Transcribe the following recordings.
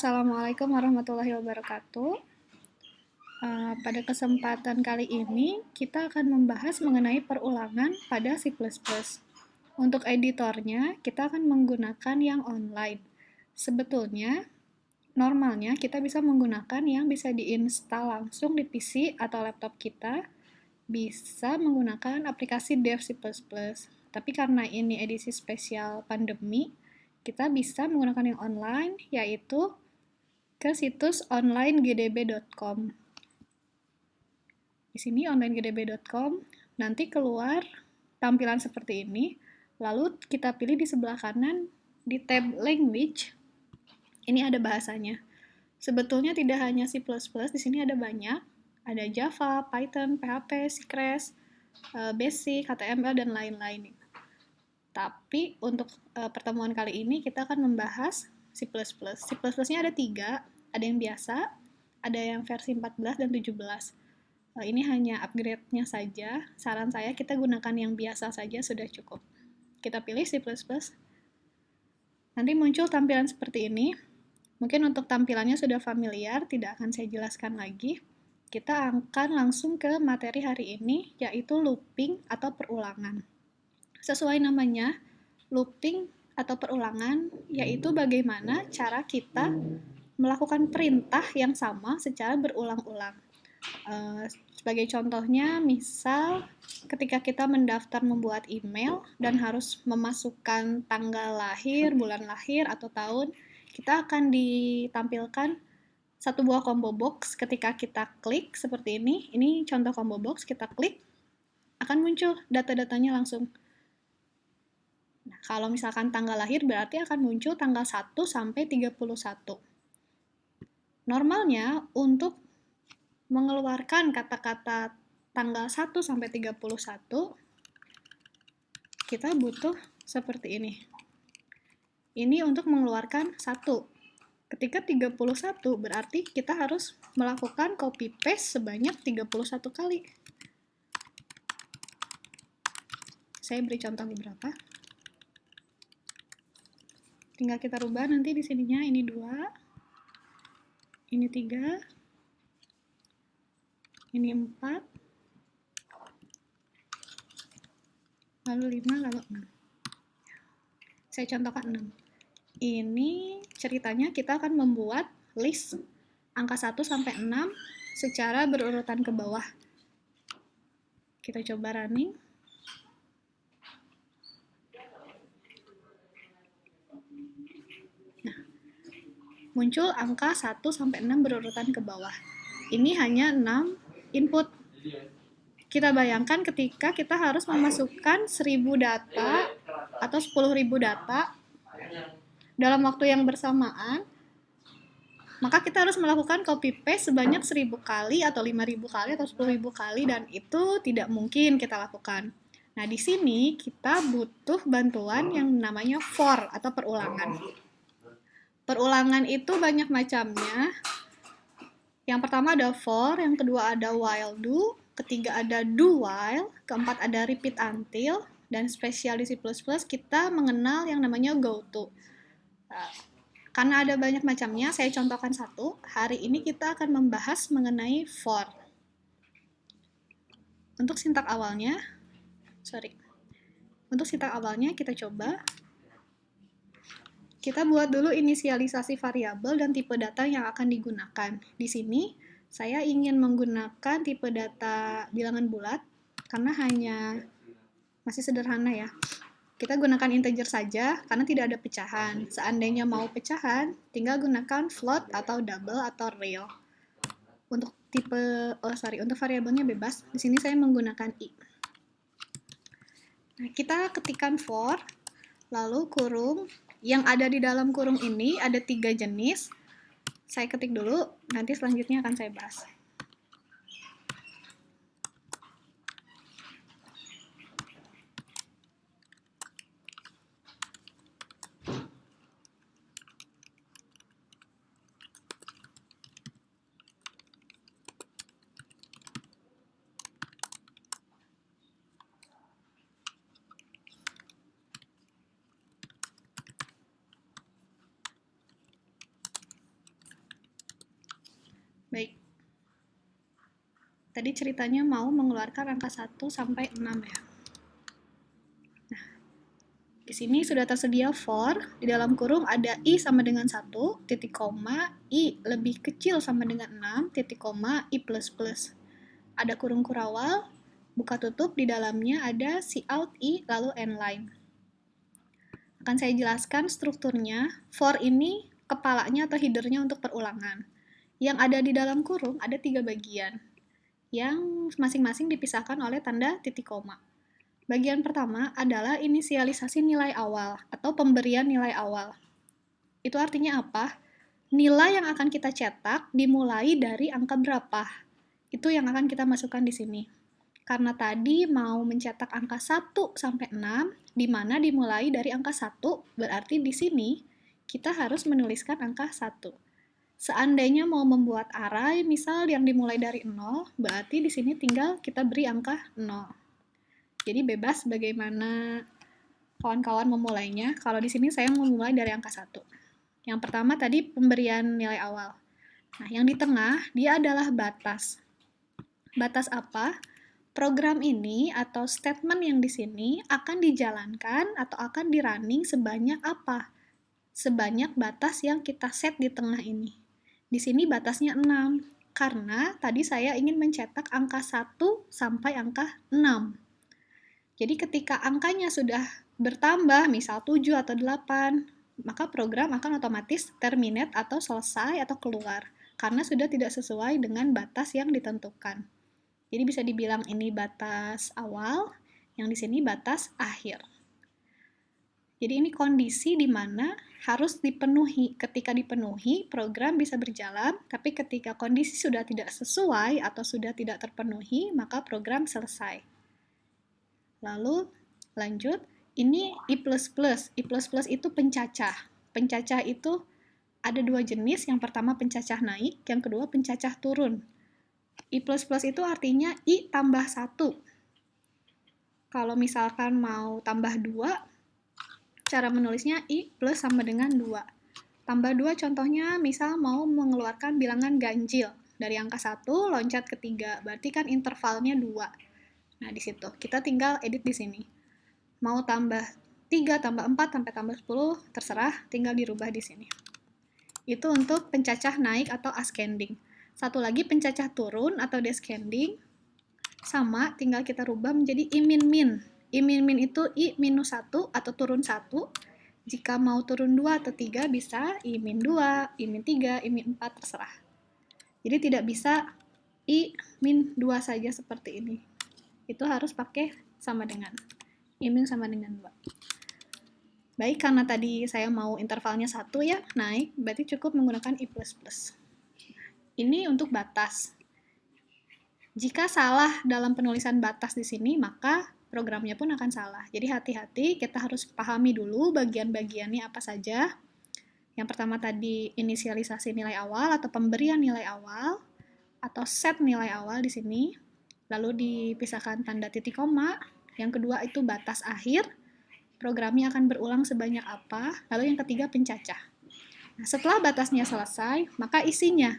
Assalamualaikum warahmatullahi wabarakatuh. Pada kesempatan kali ini, kita akan membahas mengenai perulangan pada C++. Untuk editornya, kita akan menggunakan yang online. Sebetulnya, normalnya kita bisa menggunakan yang bisa diinstal langsung di PC atau laptop kita, bisa menggunakan aplikasi dev C++. Tapi karena ini edisi spesial pandemi, kita bisa menggunakan yang online, yaitu ke situs onlinegdb.com. Di sini onlinegdb.com, nanti keluar tampilan seperti ini, lalu kita pilih di sebelah kanan di tab language, ini ada bahasanya. Sebetulnya tidak hanya C++, di sini ada banyak, ada Java, Python, PHP, C++, Basic, HTML, dan lain-lain. Tapi untuk pertemuan kali ini kita akan membahas C++. C++-nya ada 3, ada yang biasa, ada yang versi 14 dan 17. Ini hanya upgrade-nya saja. Saran saya kita gunakan yang biasa saja sudah cukup. Kita pilih C++. Nanti muncul tampilan seperti ini. Mungkin untuk tampilannya sudah familiar, tidak akan saya jelaskan lagi. Kita akan langsung ke materi hari ini, yaitu looping atau perulangan. Sesuai namanya, looping atau perulangan, yaitu bagaimana cara kita melakukan perintah yang sama secara berulang-ulang. Sebagai contohnya, misal ketika kita mendaftar membuat email dan harus memasukkan tanggal lahir, bulan lahir, atau tahun, kita akan ditampilkan satu buah combo box. Ketika kita klik seperti ini contoh combo box, kita klik, akan muncul data-datanya langsung. Nah, kalau misalkan tanggal lahir berarti akan muncul tanggal 1 sampai 31. Normalnya untuk mengeluarkan kata-kata tanggal 1 sampai 31 kita butuh seperti ini. Ini untuk mengeluarkan 1. Ketika 31 berarti kita harus melakukan copy paste sebanyak 31 kali. Saya beri contoh beberapa. Tinggal kita rubah nanti di sininya, ini 2, ini 3, ini 4, lalu 5, lalu 6. Saya contohkan 6. Ini ceritanya kita akan membuat list angka 1 sampai 6 secara berurutan ke bawah. Kita coba running. Muncul angka 1 sampai 6 berurutan ke bawah. Ini hanya 6 input. Kita bayangkan ketika kita harus memasukkan 1000 data atau 10.000 data dalam waktu yang bersamaan, maka kita harus melakukan copy paste sebanyak 1000 kali atau 5000 kali atau 10.000 kali, dan itu tidak mungkin kita lakukan. Nah, di sini kita butuh bantuan yang namanya for atau perulangan. Perulangan itu banyak macamnya. Yang pertama ada for, yang kedua ada while do, ketiga ada do while, keempat ada repeat until, dan spesial di C++ kita mengenal yang namanya go to. Karena ada banyak macamnya, saya contohkan satu. Hari ini kita akan membahas mengenai for. Untuk sintak awalnya kita coba. Kita buat dulu inisialisasi variabel dan tipe data yang akan digunakan. Di sini, saya ingin menggunakan tipe data bilangan bulat, karena masih sederhana ya. Kita gunakan integer saja, karena tidak ada pecahan. Seandainya mau pecahan, tinggal gunakan float atau double atau real. Untuk untuk variabelnya bebas, di sini saya menggunakan i. Nah, kita ketikkan for, lalu kurung. Yang ada di dalam kurung ini ada 3 jenis. Saya ketik dulu, nanti selanjutnya akan saya bahas. Tadi ceritanya mau mengeluarkan angka 1 sampai 6 ya. Nah, di sini sudah tersedia for, di dalam kurung ada I sama dengan 1, titik koma, I lebih kecil sama dengan 6, titik koma, I plus plus. Ada kurung kurawal, buka tutup, di dalamnya ada cout I lalu endline. Akan saya jelaskan strukturnya. For ini kepalanya atau headernya untuk perulangan. Yang ada di dalam kurung ada 3 bagian, yang masing-masing dipisahkan oleh tanda titik koma. Bagian pertama adalah inisialisasi nilai awal atau pemberian nilai awal. Itu artinya apa? Nilai yang akan kita cetak dimulai dari angka berapa? Itu yang akan kita masukkan di sini. Karena tadi mau mencetak angka 1 sampai 6, di mana dimulai dari angka 1, berarti di sini kita harus menuliskan angka 1. Seandainya mau membuat array, misal yang dimulai dari 0, berarti di sini tinggal kita beri angka 0. Jadi bebas bagaimana kawan-kawan memulainya. Kalau di sini saya memulai dari angka 1. Yang pertama tadi pemberian nilai awal. Nah, yang di tengah, dia adalah batas. Batas apa? Program ini atau statement yang di sini akan dijalankan atau akan di-running sebanyak apa? Sebanyak batas yang kita set di tengah ini. Di sini batasnya 6, karena tadi saya ingin mencetak angka 1 sampai angka 6. Jadi ketika angkanya sudah bertambah, misal 7 atau 8, maka program akan otomatis terminate atau selesai atau keluar, karena sudah tidak sesuai dengan batas yang ditentukan. Jadi bisa dibilang ini batas awal, yang di sini batas akhir. Jadi ini kondisi di mana harus dipenuhi. Ketika dipenuhi, program bisa berjalan, tapi ketika kondisi sudah tidak sesuai atau sudah tidak terpenuhi, maka program selesai. Lalu, lanjut, ini I++. I++ itu pencacah. Pencacah itu ada 2 jenis, yang pertama pencacah naik, yang kedua pencacah turun. I++ itu artinya I tambah 1. Kalau misalkan mau tambah 2, cara menulisnya I plus sama dengan 2. Tambah 2 contohnya misal mau mengeluarkan bilangan ganjil. Dari angka 1 loncat ke 3, berarti kan intervalnya 2. Nah, di situ kita tinggal edit di sini. Mau tambah 3, tambah 4, sampai tambah 10, terserah, tinggal dirubah di sini. Itu untuk pencacah naik atau ascending. Satu lagi pencacah turun atau descending, sama, tinggal kita rubah menjadi I min min. I min min itu I minus 1 atau turun 1. Jika mau turun 2 atau 3 bisa I min 2, I min 3, I min 4, terserah. Jadi tidak bisa I min 2 saja seperti ini. Itu harus pakai sama dengan. I min sama dengan 2. Baik, karena tadi saya mau intervalnya 1 ya, naik, berarti cukup menggunakan I++. Ini untuk batas. Jika salah dalam penulisan batas di sini, maka programnya pun akan salah. Jadi hati-hati, kita harus pahami dulu bagian-bagiannya apa saja. Yang pertama tadi inisialisasi nilai awal atau pemberian nilai awal atau set nilai awal di sini. Lalu dipisahkan tanda titik koma. Yang kedua itu batas akhir. Programnya akan berulang sebanyak apa. Lalu yang ketiga pencacah. Nah, setelah batasnya selesai, maka isinya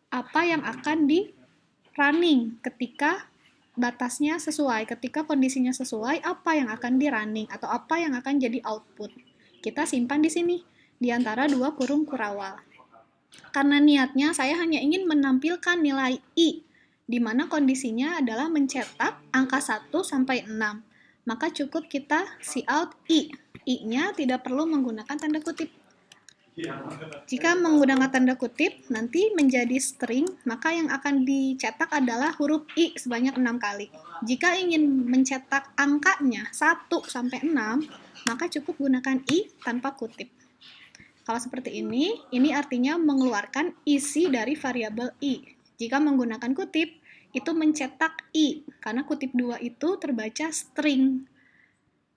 apa yang akan di running ketika batasnya sesuai, ketika kondisinya sesuai, apa yang akan di running atau apa yang akan jadi output. Kita simpan di sini, di antara 2 kurung kurawal. Karena niatnya saya hanya ingin menampilkan nilai I, di mana kondisinya adalah mencetak angka 1 sampai 6. Maka cukup kita cout I. I-nya tidak perlu menggunakan tanda kutip. Jika menggunakan tanda kutip, nanti menjadi string, maka yang akan dicetak adalah huruf I sebanyak 6 kali. Jika ingin mencetak angkanya 1 sampai 6, maka cukup gunakan I tanpa kutip. Kalau seperti ini artinya mengeluarkan isi dari variabel I. Jika menggunakan kutip, itu mencetak I, karena kutip 2 itu terbaca string.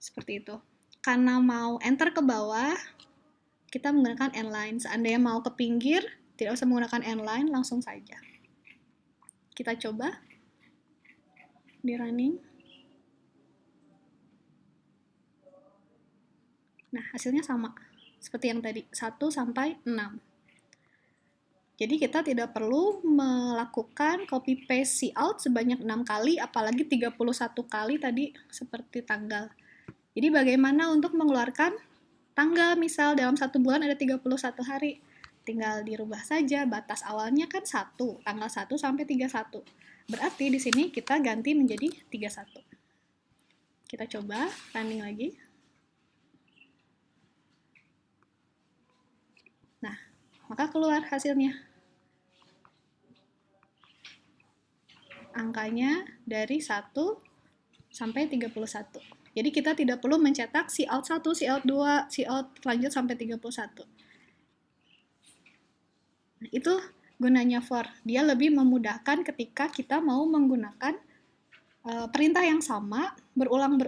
Seperti itu. Karena mau enter ke bawah, kita menggunakan endline. Seandainya mau ke pinggir, tidak usah menggunakan endline, langsung saja. Kita coba di running. Nah, hasilnya sama. Seperti yang tadi, 1 sampai 6. Jadi kita tidak perlu melakukan copy paste cout sebanyak 6 kali, apalagi 31 kali tadi seperti tanggal. Jadi bagaimana untuk mengeluarkan tanggal, misal dalam 1 bulan ada 31 hari. Tinggal dirubah saja, batas awalnya kan 1, tanggal 1 sampai 31. Berarti di sini kita ganti menjadi 31. Kita coba running lagi. Nah, maka keluar hasilnya. Angkanya dari 1 sampai 31. Jadi kita tidak perlu mencetak cout 1, cout 2, cout lanjut sampai 31. Nah, itu gunanya for. Dia lebih memudahkan ketika kita mau menggunakan perintah yang sama berulang.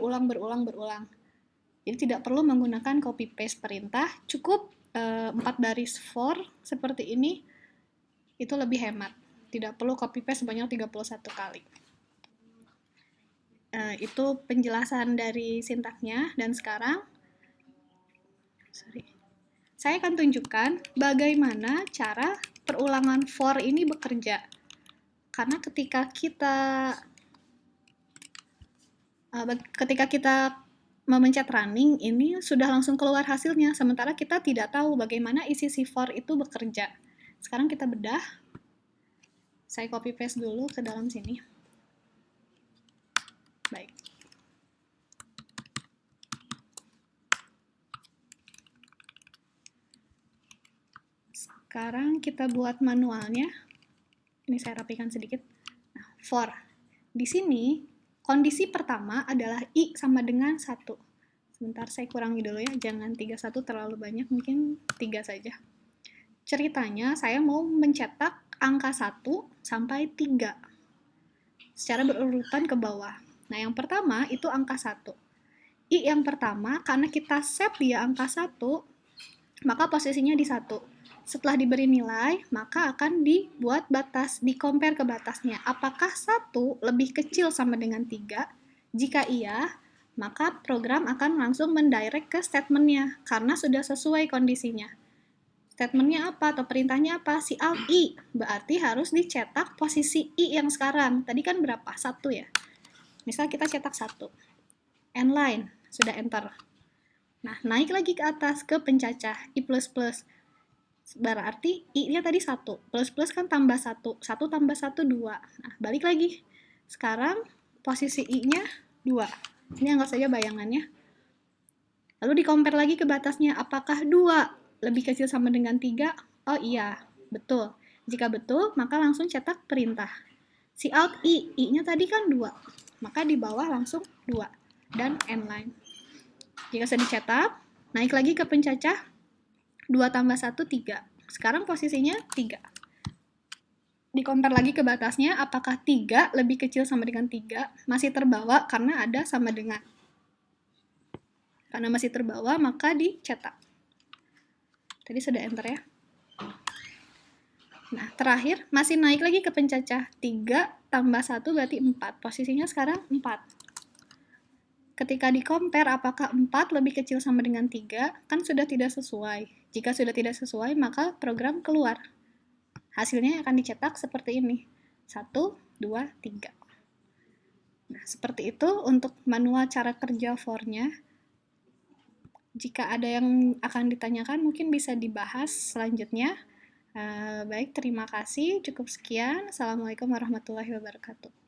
Jadi tidak perlu menggunakan copy paste perintah, cukup 4 baris for seperti ini, itu lebih hemat. Tidak perlu copy paste sebanyak 31 kali. Itu penjelasan dari sintaknya, dan sekarang saya akan tunjukkan bagaimana cara perulangan for ini bekerja. Karena ketika kita memencet running, ini sudah langsung keluar hasilnya, sementara kita tidak tahu bagaimana isi si for itu bekerja. Sekarang kita bedah. Saya copy paste dulu ke dalam sini. Baik. Sekarang kita buat manualnya. Ini saya rapikan sedikit. Nah, for. Di sini, kondisi pertama adalah I sama dengan 1. Sebentar, saya kurangi dulu ya. Jangan 31 terlalu banyak, mungkin 3 saja. Ceritanya, saya mau mencetak angka 1 sampai 3 secara berurutan ke bawah. Nah, yang pertama itu angka 1. I yang pertama, karena kita set dia angka 1, maka posisinya di 1. Setelah diberi nilai, maka akan dibuat batas, di-compare ke batasnya. Apakah 1 lebih kecil sama dengan 3? Jika iya, maka program akan langsung mendirect ke statementnya, karena sudah sesuai kondisinya. Statementnya apa atau perintahnya apa? Cout I, berarti harus dicetak posisi I yang sekarang. Tadi kan berapa? 1 ya. Misal kita cetak 1. End line, sudah enter. Nah, naik lagi ke atas ke pencacah I++. Berarti I-nya tadi 1. Plus kan tambah 1. 1 tambah 1, 2. Nah, balik lagi. Sekarang posisi I-nya 2. Ini anggap saja bayangannya. Lalu di-compare lagi ke batasnya. Apakah 2 lebih kecil sama dengan 3? Oh iya, betul. Jika betul, maka langsung cetak perintah. Cout I, I-nya tadi kan 2. Maka di bawah langsung 2. Dan end line. Jika sudah dicetak, naik lagi ke pencacah. 2 tambah 1, 3. Sekarang posisinya 3. Di-compare lagi ke batasnya, apakah 3 lebih kecil sama dengan 3? Masih terbawa karena ada sama dengan. Karena masih terbawa, maka dicetak. Tadi sudah enter ya. Nah, terakhir masih naik lagi ke pencacah. 3 tambah 1 berarti 4. Posisinya sekarang 4. Ketika di-compare apakah 4 lebih kecil sama dengan 3, kan sudah tidak sesuai. Jika sudah tidak sesuai, maka program keluar. Hasilnya akan dicetak seperti ini. 1, 2, 3. Nah, seperti itu untuk manual cara kerja for-nya. Jika ada yang akan ditanyakan, mungkin bisa dibahas selanjutnya. Baik, terima kasih. Cukup sekian. Assalamualaikum warahmatullahi wabarakatuh.